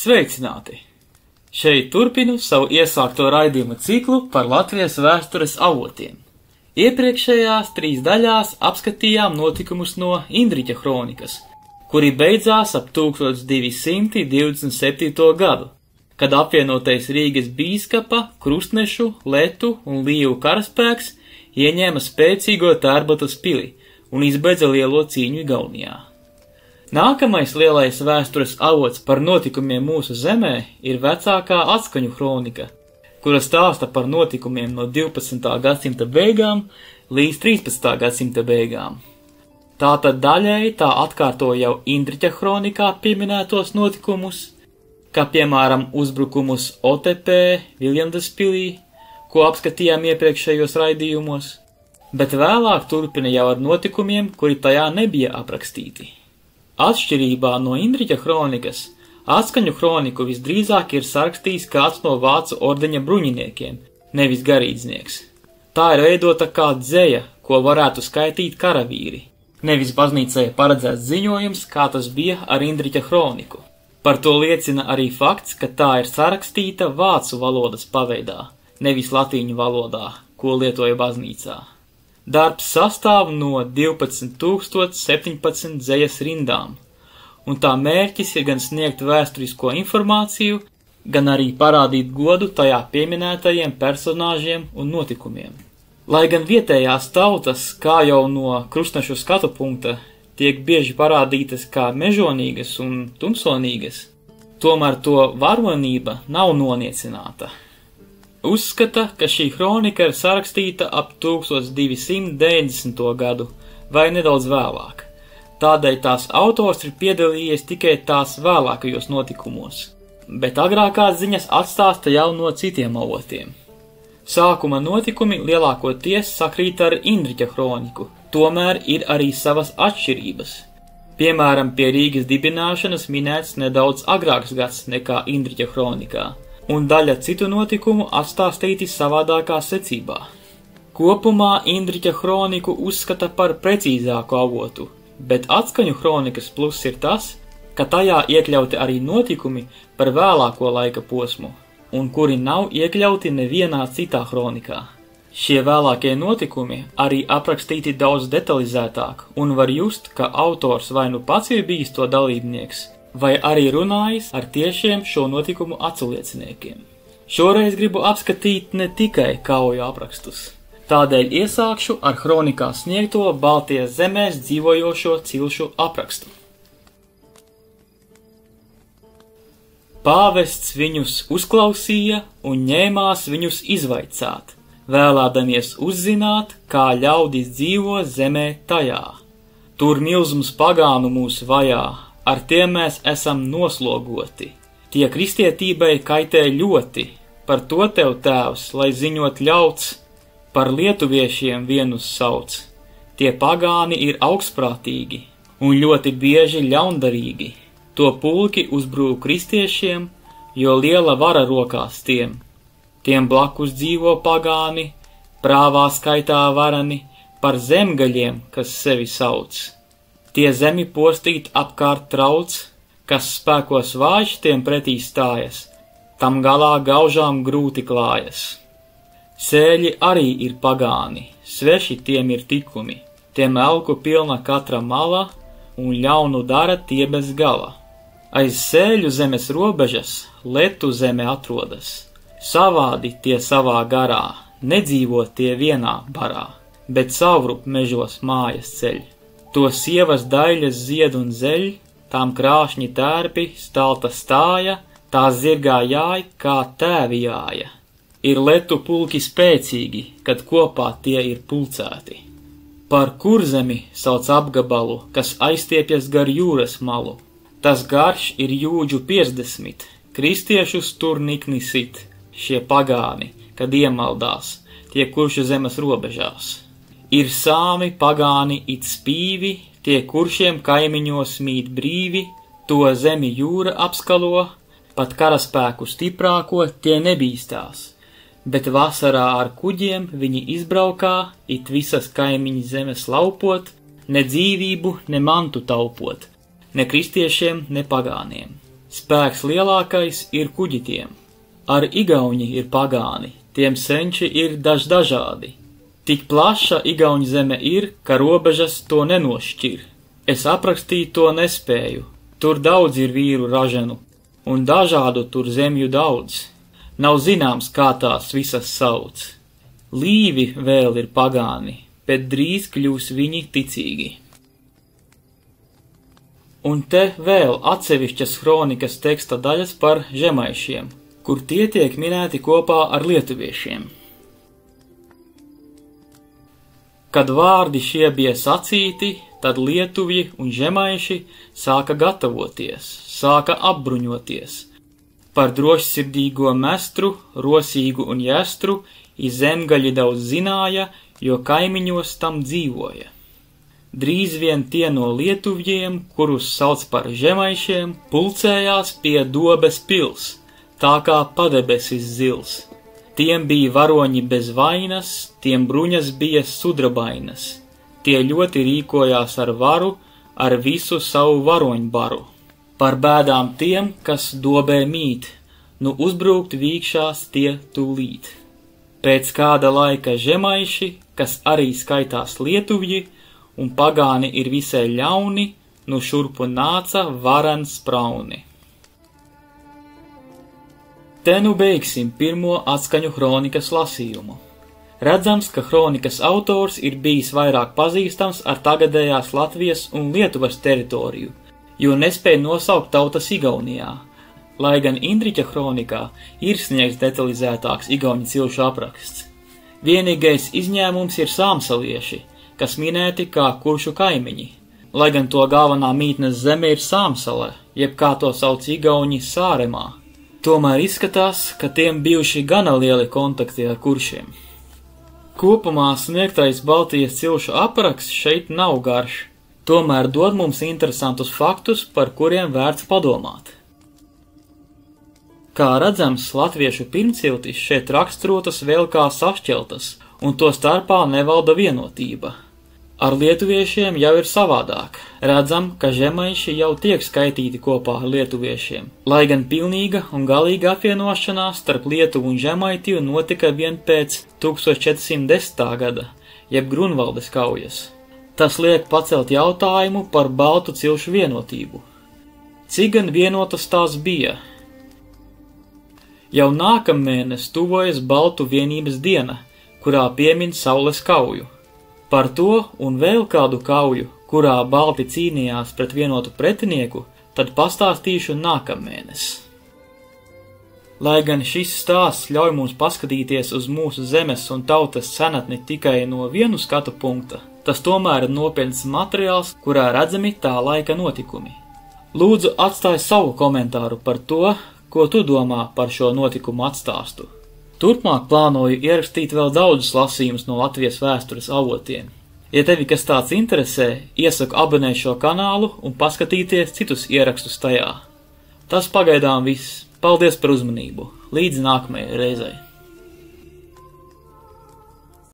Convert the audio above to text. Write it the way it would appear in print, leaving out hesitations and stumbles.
Sveicināti! Šeit turpinu savu iesākto raidījumu ciklu par Latvijas vēstures avotiem. Iepriekšējās 3 daļās apskatījām notikumus no Indriķa kronikas, kuri beidzās ap 1227. gadu, kad apvienotais Rīgas bīskapa, krustnešu, letu un līvu karaspēks ieņēma spēcīgo Tērbatas pili un izbeidza lielo cīņu Igaunijā. Nākamais lielais vēstures avots par notikumiem mūsu zemē ir vecākā Atskaņu kronika, kura stāsta par notikumiem no 12. gadsimta beigām līdz 13. gadsimta beigām. Tātad daļēji tā atkārto jau Indriķa kronikā pieminētos notikumus, kā piemēram uzbrukumus OTP, Viljandas pilī, ko apskatījām iepriekšējos raidījumos, bet vēlāk turpina jau ar notikumiem, kuri tajā nebija aprakstīti. Atšķirībā no Indriķa kronikas, Atskaņu kroniku visdrīzāk ir sarakstījis kāds no vācu ordeņa bruņiniekiem, nevis garīdznieks. Tā ir veidota kā dzeja, ko varētu skaitīt karavīri, nevis baznīcai paredzēts ziņojums, kā tas bija ar Indriķa kroniku. Par to liecina arī fakts, ka tā ir sarakstīta vācu valodas paveidā, nevis latīņu valodā, ko lietoja baznīcā. Darbs sastāv no 12,017 dzejas rindām, un tā mērķis ir gan sniegt vēsturisko informāciju, gan arī parādīt godu tajā pieminētajiem personāžiem un notikumiem. Lai gan vietējās tautas, kā jau no krustnešu skatu punkta, tiek bieži parādītas kā mežonīgas un tumsonīgas, tomēr to varonība nav noniecināta. Uzskata, ka šī kronika ir sarakstīta ap 1290. gadu vai nedaudz vēlāk. Tādēļ tās autors ir piedalījies tikai tās vēlākajos notikumos, bet agrākās ziņas atstāsta jau no citiem avotiem. Sākuma notikumi lielākoties sakrīt ar Indriķa kroniku, tomēr ir arī savas atšķirības. Piemēram, pie Rīgas dibināšanas minēts nedaudz agrāks gads nekā Indriķa kronikā, un daļa citu notikumu atstāstīti savādākā secībā. Kopumā Indriķa kroniku uzskata par precīzāku avotu, bet Atskaņu kronikas pluss ir tas, ka tajā iekļauti arī notikumi par vēlāko laika posmu, un kuri nav iekļauti nevienā citā kronikā. Šie vēlākie notikumi arī aprakstīti daudz detalizētāk, un var just, ka autors vai nu pats ir bijis to dalībnieks, vai arī runājis ar tiešiem šo notikumu atslieciniekiem. Šoreiz gribu apskatīt ne tikai kauju aprakstus. Tādēļ iesākšu ar kronikā sniegto Baltijas zemēs dzīvojošo cilšu aprakstu. Pāvests viņus uzklausīja un ņēmās viņus izvaicāt, vēlēdamies uzzināt, kā ļaudis dzīvo zemē tajā. Tur milzums pagānu mūs vajā, ar tiem mēs esam noslogoti. Tie kristietībai kaitē ļoti, par to tev tēvs, lai ziņot ļauts, par lietuviešiem vienus sauc. Tie pagāni ir augstprātīgi un ļoti bieži ļaundarīgi. To pulki uzbrūk kristiešiem, jo liela vara rokās tiem. Tiem blakus dzīvo pagāni, prāvā skaitā varani, par zemgaļiem, kas sevi sauc. Tie zemi postīt apkārt trauc, kas spēkos vājš tiem pretī stājas, tam galā gaužām grūti klājas. Sēļi arī ir pagāni, sveši tiem ir tikumi, tiem elku pilna katra mala, un ļaunu dara tie bez gala. Aiz sēļu zemes robežas letu zeme atrodas, savādi tie savā garā, nedzīvo tie vienā barā, bet savrup mežos mājas ceļ. To sievas daļas zied un zeļ, tām krāšņi tērpi, stalta stāja, tā zirgā jāj, kā tēvi jāja. Ir letu pulki spēcīgi, kad kopā tie ir pulcēti. Par Kurzemi sauc apgabalu, kas aizstiepjas gar jūras malu. Tas garš ir jūdžu 50, kristiešus tur nikni sit, šie pagāni, kad iemaldās, tie kuršu zemes robežās. Ir sāmi pagāni it spīvi, tie kuršiem kaimiņos mīt brīvi, to zemi jūra apskalo, pat karaspēku stiprāko tie nebīstās, bet vasarā ar kuģiem viņi izbraukā, it visas kaimiņu zemes laupot, ne dzīvību, ne mantu taupot, ne kristiešiem, ne pagāniem. Spēks lielākais ir kuģitiem. Ar igauņi ir pagāni, tiem senči ir dažādi. Tik plaša igauņu zeme ir, ka robežas to nenošķir. Es aprakstīt to nespēju, tur daudz ir vīru raženu, un dažādu tur zemju daudz. Nav zināms, kā tās visas sauc. Līvi vēl ir pagāni, bet drīz kļūs viņi ticīgi. Un te vēl atsevišķas kronikas teksta daļas par žemaišiem, kur tie tiek minēti kopā ar lietuviešiem. Kad vārdi šie bija sacīti, tad lietuvji un žemaiši sāka gatavoties, sāka apbruņoties. Par drošsirdīgo mestru, rosīgu un jestru zemgaļi daudz zināja, jo kaimiņos tam dzīvoja. Drīz vien tie no lietuvjiem, kurus sauc par žemaišiem, pulcējās pie Dobes pils, tā kā padebesis zils. Tiem bija varoņi bez vainas, tiem bruņas bija sudrabainas. Tie ļoti rīkojās ar varu, ar visu savu varoņbaru. Par bēdām tiem, kas Dobē mīt, nu uzbrukt vīkšās tie tūlīt. Pēc kāda laika žemaiši, kas arī skaitās lietuvji, un pagāni ir visai ļauni, nu šurpu nāca varens sprauni. Te nu beigsim pirmo atskaņu kronikas lasījumu. Redzams, ka kronikas autors ir bijis vairāk pazīstams ar tagadējās Latvijas un Lietuvas teritoriju, jo nespēja nosaukt tautas Igaunijā, lai gan Indriķa kronikā ir sniegts detalizētāks igauņu cilšu apraksts. Vienīgais izņēmums ir sāmsalieši, kas minēti kā kuršu kaimiņi, lai gan to galvenā mītnes zeme ir Sāmsale, jeb kā to sauc igauņi Sāremā. Tomēr izskatās, ka tiem bijuši gana lieli kontakti ar kuršiem. Kopumā sniegtais Baltijas cilšu apraksts šeit nav garš, tomēr dod mums interesantus faktus, par kuriem vērts padomāt. Kā redzams, latviešu pirmciltis šeit raksturotas vēl kā sašķeltas, un to starpā nevalda vienotība. Ar lietuviešiem jau ir savādāk. Redzam, ka žemaiši jau tiek skaitīti kopā ar lietuviešiem, lai gan pilnīga un galīga apvienošanās starp Lietuvu un Žemaitiju notika vien pēc 1410. gada, jeb Grunvaldes kaujas. Tas liek pacelt jautājumu par baltu cilšu vienotību. Cik gan vienotas tās bija? Jau nākamēnes tuvojas Baltu vienības diena, kurā piemin Saules kauju. Par to un vēl kādu kauju, kurā balti cīnījās pret vienotu pretinieku, tad pastāstīšu nākamēnes. Lai gan šis stāsts ļauj mums paskatīties uz mūsu zemes un tautas senatni tikai no vienu skatu punkta, tas tomēr ir nopietns materiāls, kurā redzami tā laika notikumi. Lūdzu, atstāj savu komentāru par to, ko tu domā par šo notikumu atstāstu. Turpmāk plānoju ierakstīt vēl daudzus lasījumus no Latvijas vēstures avotiem. Ja tevi kas tāds interesē, iesaku abonēt šo kanālu un paskatīties citus ierakstus tajā. Tas pagaidām viss. Paldies par uzmanību. Līdz nākamajai reizei.